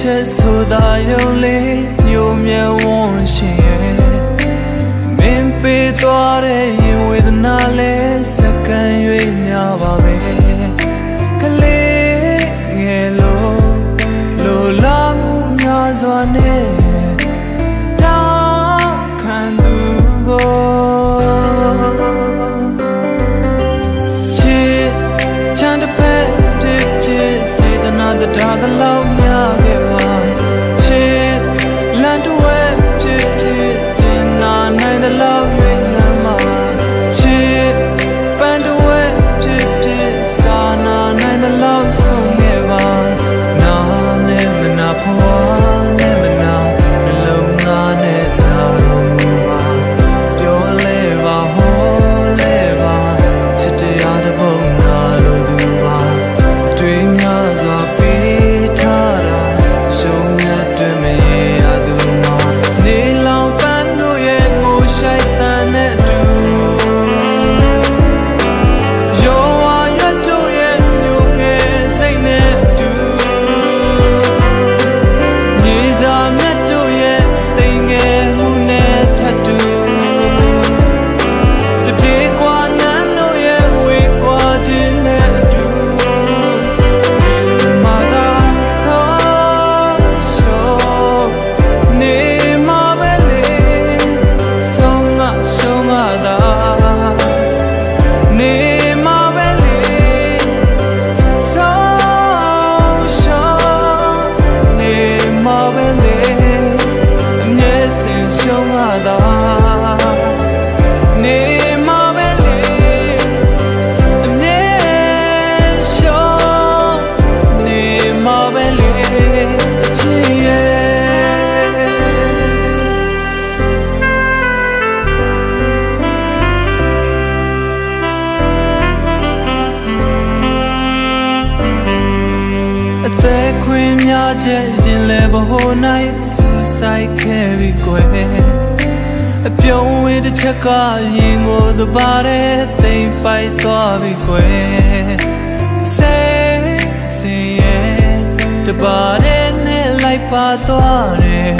ချက်ဆိုတာရုံလေးညိုမြဝန်းရှင်ရဲ့မင်းပေးသွားတဲ့ရင်ဝေဒနာလေးစက္ကန့်၍များပါပဲကလေးငယ်လိုလာမှုများစွာနဲ့တောင်းခံသူကိုချစ်ချမ်းတစ်ဖက်ဖြစ်စေတနာတရားသလောက်များခဲ့ပါချစ်လမ်းတစ်ဝက်ဖြစ်ကျင်နာနိုင်သလောက်၍လမ်းမှာချစ်ပန်းတစ်ဝက်ဖြစ်စာနာနိုင်သလောက်ဆုံးခဲ့ပါနာနဲ့မနာဖွာနဲ့မနာနှလုံးသားနဲ့နာတော်မူပါပြောလဲပါဟောလဲပါချစ်တရားတစ်ပုံနာလိုသူပါတွေ့များစွာပေးထားတာရှုံးမြတ်တွင်မရေရသူမှာနေလောင်ပန်းတို့ရဲ့ငိုရှိုက်တန်နဲ့တူရောဝါရွတ်တို့ရဲ့ညိုငယ်စိတ်နဲ့တူမြေစာမြတ်တို့ရဲ့တိမ်ငယ်မှုနဲ့ထပ်တူတပြေကွာနန်းတို့ရဲ့ဝေကွာခြင်းနဲ့တူဒီလိုမှသာဆုံးရှုံးနေမှာပဲလေဆုံးငါသာနေမှာပဲလေဆုံးရှုံးနေမှာပဲလေအမျက်စင်ရှုံးသာနေမှာပဲလေအမျက်ရှုံးနေမှာပဲလေအချစ်ရဲ့အသက်ခွင့်များချက်ရင်လဲဘဟိုနိုင်စူဆိုင်ခဲ့ပြီကွယ်အပြုံးဝေးတစ်ချက်ကရင်ကိုသဘာတဲ့သိမ့်ပိုက်သွားပြီကွယ်စိတ်ရဲ့တဘာတဲ့နဲ့လိုက်ပါသွားတယ်